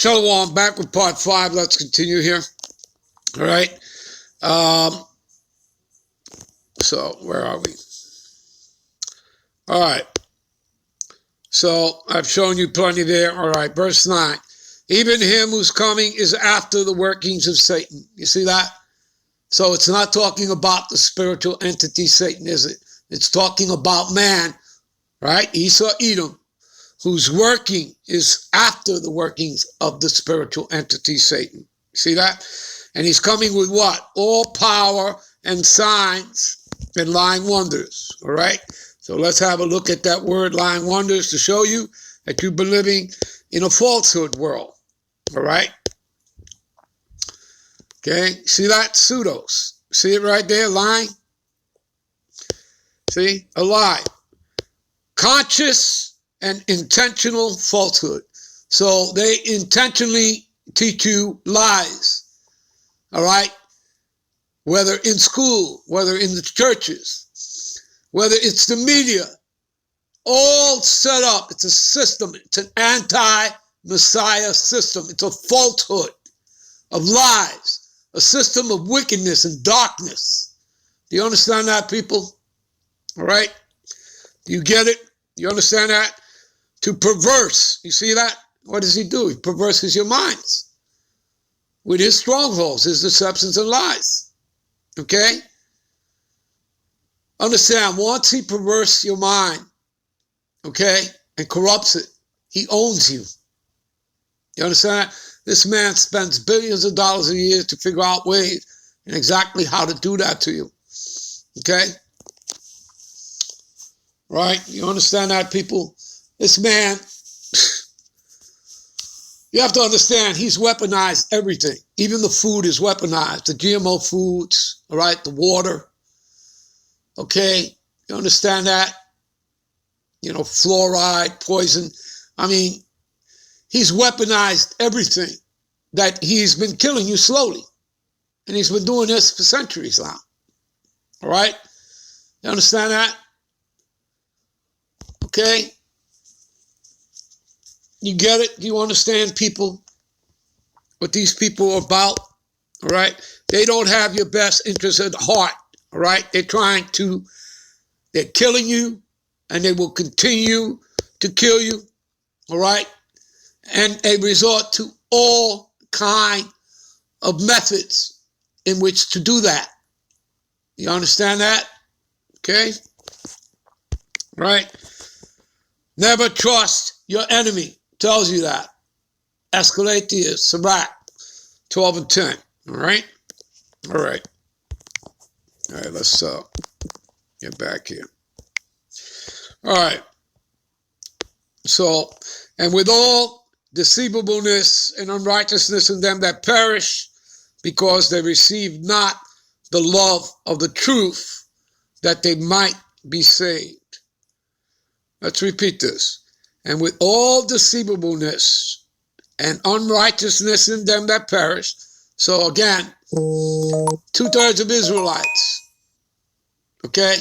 Shalom, back with part 5. Let's continue here. All right. So where are we? All right. So I've shown you plenty there. All right. Verse 9. Even him who's coming is after the workings of Satan. You see that? So it's not talking about the spiritual entity Satan, is it? It's talking about man, right? Esau, Edom, whose working is after the workings of the spiritual entity Satan. See that? And he's coming with what? All power and signs and lying wonders. All right? So let's have a look at that word, lying wonders, to show you that you've been living in a falsehood world. All right? Okay? See that? Pseudos. See it right there? Lying? See? A lie. Conscious and intentional falsehood. So they intentionally teach you lies. All right? Whether in school, whether in the churches, whether it's the media, all set up. It's a system. It's an anti-Messiah system. It's a falsehood of lies, a system of wickedness and darkness. Do you understand that, people? All right? Do you get it? You understand that? To perverse. You see that? What does he do? He perverses your minds with his strongholds, his deceptions and lies. Okay? Understand, once he perverses your mind, okay, and corrupts it, he owns you. You understand? This man spends billions of dollars a year to figure out ways and exactly how to do that to you. Okay? Right? You understand that, people? This man, you have to understand, he's weaponized everything. Even the food is weaponized. The GMO foods, all right, the water. Okay? You understand that? You know, fluoride, poison. I mean, he's weaponized everything that he's been killing you slowly. And he's been doing this for centuries now. All right? You understand that? Okay? You get it? You understand, people? What these people are about? All right? They don't have your best interest at heart. All right? They're killing you, and they will continue to kill you. All right? And they resort to all kind of methods in which to do that. You understand that? Okay? Right? Never trust your enemy. Tells you that. Escalate Sirach 12 and 10. All right? All right. All right, let's get back here. All right. So, and with all deceivableness and unrighteousness in them that perish, because they receive not the love of the truth, that they might be saved. Let's repeat this. And with all deceivableness and unrighteousness in them that perish. So again, 2/3 of Israelites. Okay?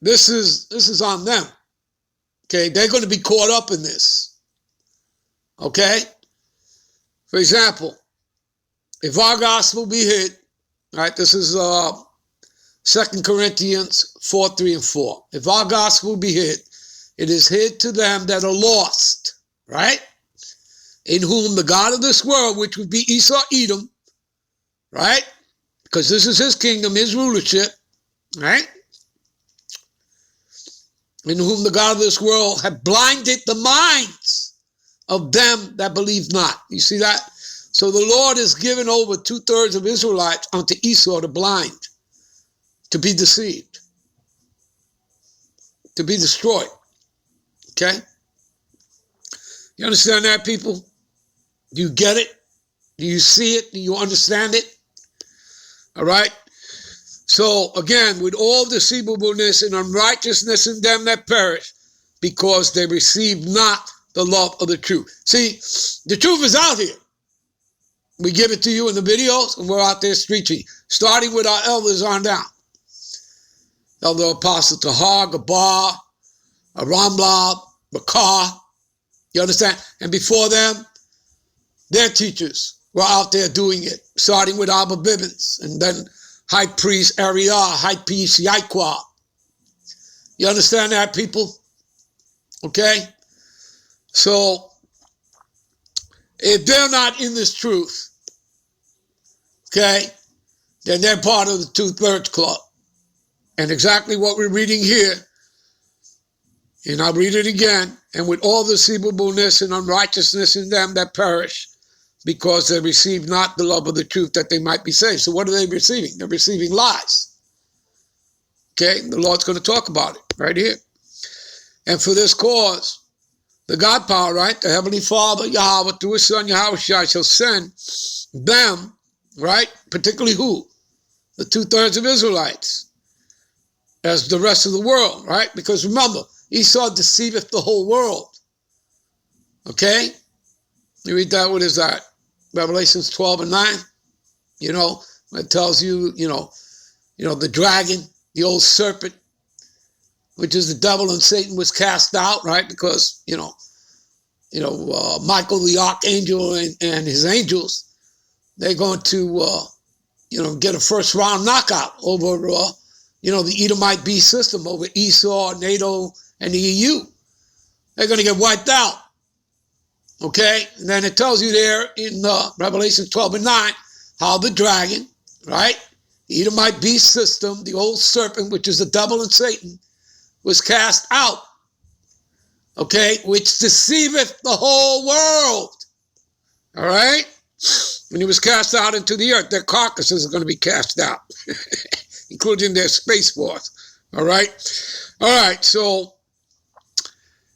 This is on them. Okay? They're going to be caught up in this. Okay? For example, if our gospel be hid, right? This is 2 Corinthians 4, 3, and 4. If our gospel be hid, it is hid to them that are lost, right? In whom the God of this world, which would be Esau, Edom, right? Because this is his kingdom, his rulership, right? In whom the God of this world had blinded the minds of them that believe not. You see that? So the Lord has given over 2/3 of Israelites unto Esau the blind, to be deceived, to be destroyed. Okay? You understand that, people? Do you get it? Do you see it? Do you understand it? All right? So, again, with all deceivableness and unrighteousness in them that perish, because they receive not the love of the truth. See, the truth is out here. We give it to you in the videos, and we're out there preaching, starting with our elders on down. Elder Apostle Tahar, Gabar, Ramlab, Bakar, You understand? And before them, their teachers were out there doing it, starting with Abba Bibbins, and then High Priest Ariah, High Priest Yaquah. You understand that, people? Okay? So, if they're not in this truth, okay, then they're part of the 2/3 club. And exactly what we're reading here, and I'll read it again, and with all deceivableness and unrighteousness in them that perish, because they receive not the love of the truth that they might be saved. So what are they receiving? They're receiving lies. Okay, the Lord's going to talk about it right here. And for this cause, the God power, right, the Heavenly Father, Yahweh, through His Son, Yahushua, shall send them, right, particularly who? The 2/3 of Israelites, as the rest of the world, right? Because remember, Esau deceiveth the whole world. Okay? You read that, what is that? Revelations 12:9. You know, it tells you, the dragon, the old serpent, which is the devil and Satan, was cast out, right? Because, Michael the archangel and his angels, they're going to, get a first round knockout over, the Edomite beast system, over Esau, NATO, and the EU. They're going to get wiped out. Okay? And then it tells you there in Revelation 12:9 how the dragon, right? The Edomite beast system, the old serpent, which is the devil and Satan, was cast out. Okay? Which deceiveth the whole world. All right? When he was cast out into the earth, their carcasses are going to be cast out, including their space force. All right? All right, so,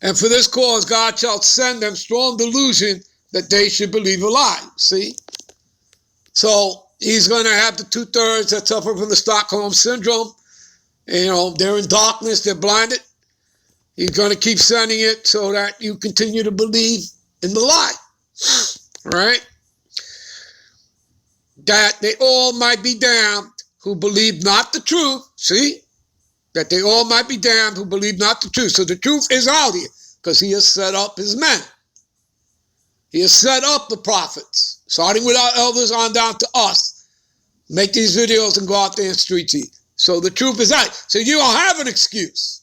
and for this cause, God shall send them strong delusion that they should believe a lie. See? So, he's going to have the 2/3 that suffer from the Stockholm Syndrome. They're in darkness, they're blinded. He's going to keep sending it so that you continue to believe in the lie. All right? That they all might be damned who believe not the truth. See? That they all might be damned who believe not the truth. So the truth is out here because he has set up his men. He has set up the prophets, starting with our elders on down to us. Make these videos and go out there and street teach. So the truth is out. So you don't have an excuse.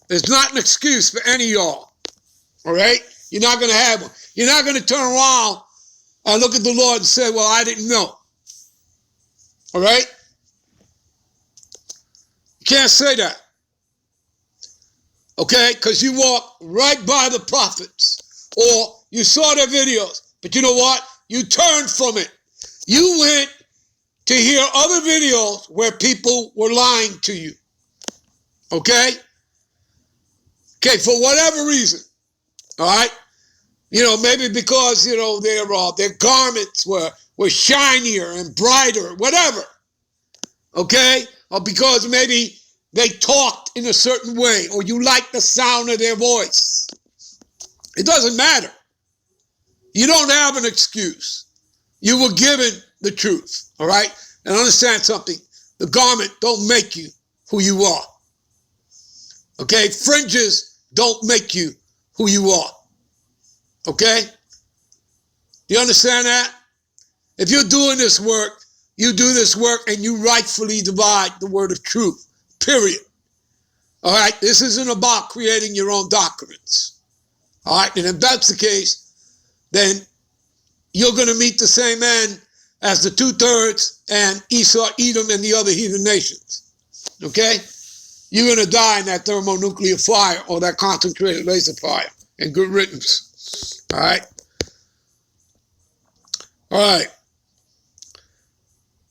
There's not an excuse for any of y'all. All right? You're not going to have one. You're not going to turn around and look at the Lord and say, well, I didn't know. All right? You can't say that. Okay? Because you walked right by the prophets. Or you saw their videos. But you know what? You turned from it. You went to hear other videos where people were lying to you. Okay? Okay, for whatever reason. All right? Maybe because, their garments were shinier and brighter, whatever. Okay? Or because maybe they talked in a certain way, or you like the sound of their voice. It doesn't matter. You don't have an excuse. You were given the truth, all right? And understand something. The garment don't make you who you are. Okay? Fringes don't make you who you are. Okay? You understand that? If you're doing this work, you do this work and you rightfully divide the word of truth, period. All right? This isn't about creating your own doctrines. All right? And if that's the case, then you're going to meet the same end as the 2/3 and Esau, Edom, and the other heathen nations. Okay? You're going to die in that thermonuclear fire or that concentrated laser fire. And good riddance. All right? All right.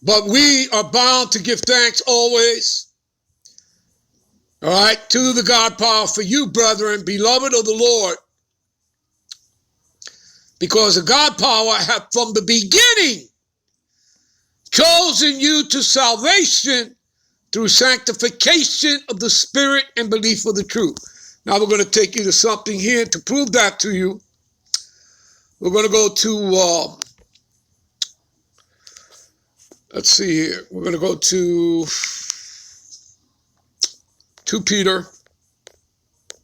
But we are bound to give thanks always, all right, to the God power for you, brethren, beloved of the Lord, because the God power hath from the beginning chosen you to salvation through sanctification of the Spirit and belief of the truth. Now we're going to take you to something here to prove that to you. We're going to go to, let's see here. We're going to go to 2 Peter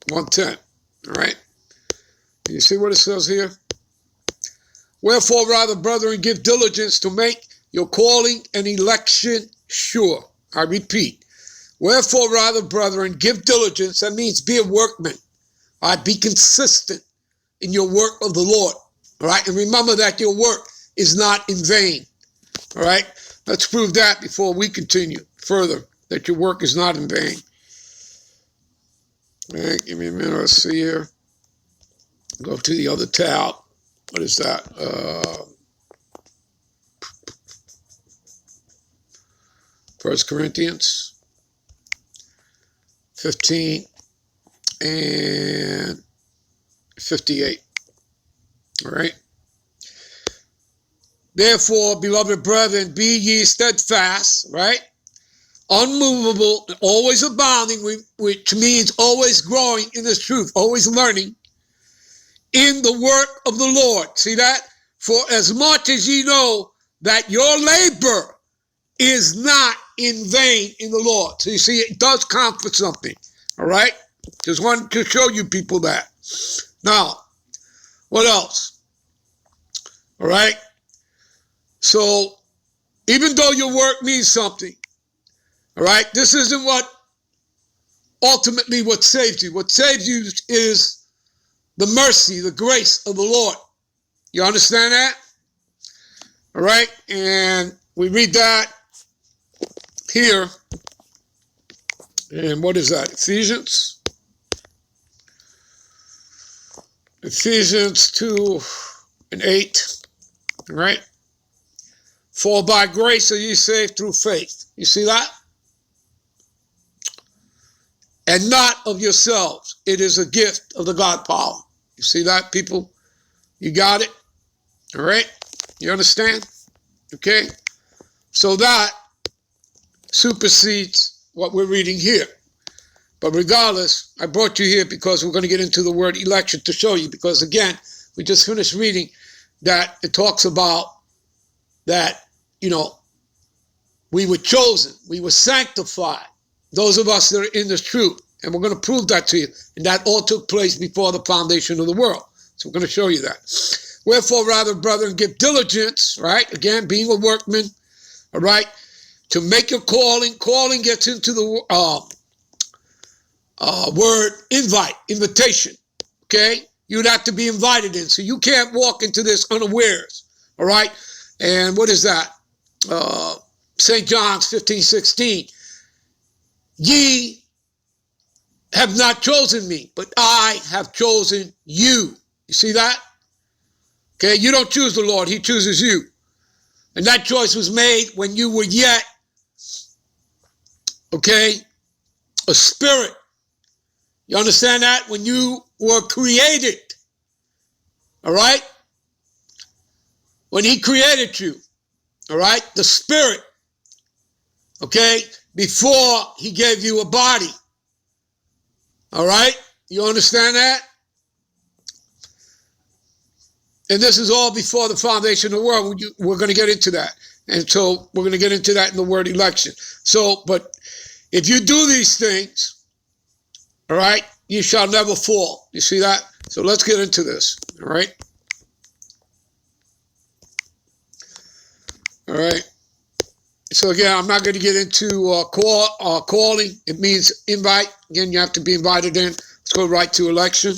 1:10, all right? You see what it says here? Wherefore, rather, brethren, give diligence to make your calling and election sure. I repeat. Wherefore, rather, brethren, give diligence. That means be a workman. All right, be consistent in your work of the Lord. All right, and remember that your work is not in vain. All right, let's prove that before we continue further, that your work is not in vain. All right, give me a minute. Let's see here. Go to the other tab. What is that? 1 Corinthians 15 and 58. All right. Therefore, beloved brethren, be ye steadfast, right? Unmovable, and always abounding, which means always growing in this truth, always learning in the work of the Lord. See that? For as much as ye know that your labor is not in vain in the Lord. So you see, it does count for something. All right? Just wanted to show you people that. Now, what else? All right? So, even though your work means something, all right, this isn't ultimately what saves you. What saves you is the mercy, the grace of the Lord. You understand that? All right? And we read that here. And what is that? Ephesians 2 and 8. All right? For by grace are ye saved through faith. You see that? And not of yourselves. It is a gift of the God power. You see that, people? You got it? All right? You understand? Okay? So that supersedes what we're reading here. But regardless, I brought you here because we're going to get into the word election to show you. Because again, we just finished reading that it talks about that, we were chosen, we were sanctified, those of us that are in the truth. And we're going to prove that to you. And that all took place before the foundation of the world. So we're going to show you that. Wherefore, rather, brethren, give diligence, right? Again, being a workman, all right, to make your calling. Calling gets into the word invite, invitation, okay? You'd have to be invited in. So you can't walk into this unawares, all right? And what is that? St. John's 15:16. Ye have not chosen me, but I have chosen you. You see that? Okay, you don't choose the Lord, he chooses you. And that choice was made when you were yet, okay, a spirit. You understand that? When you were created, all right? When he created you, all right, the spirit, okay, before he gave you a body. All right? You understand that? And this is all before the foundation of the world. We're going to get into that. And so we're going to get into that in the word election. So, but if you do these things, all right, you shall never fall. You see that? So let's get into this. All right? All right. So again, I'm not going to get into calling. It means invite. Again, you have to be invited in. Let's go right to election.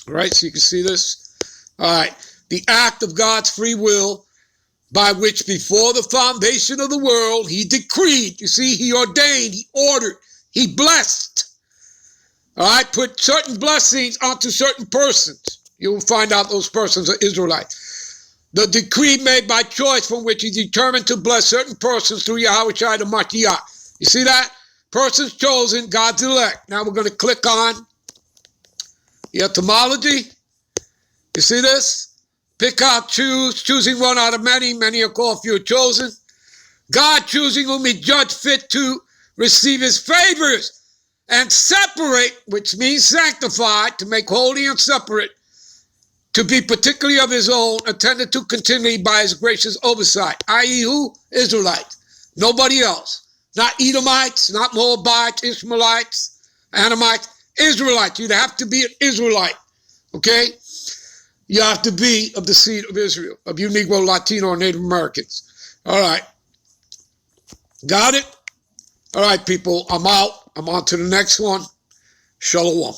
All right, so you can see this. All right. The act of God's free will by which before the foundation of the world, he decreed. You see, he ordained, he ordered, he blessed. All right, put certain blessings onto certain persons. You'll find out those persons are Israelites. The decree made by choice from which he determined to bless certain persons through Yahweh Shai the Mashiach. You see that? Persons chosen, God's elect. Now we're going to click on the etymology. You see this? Pick out, choose, choosing one out of many. Many are called, few are chosen. God choosing whom he judged fit to receive his favors and separate, which means sanctified, to make holy and separate, to be particularly of his own, attended to continually by his gracious oversight, i.e. who? Israelites. Nobody else. Not Edomites, not Moabites, Ishmaelites, Anamites, Israelites. You'd have to be an Israelite, Okay? You have to be of the seed of Israel, of you Negro, Latino, or Native Americans. All right. Got it? All right, people. I'm out. I'm on to the next one. Shalom.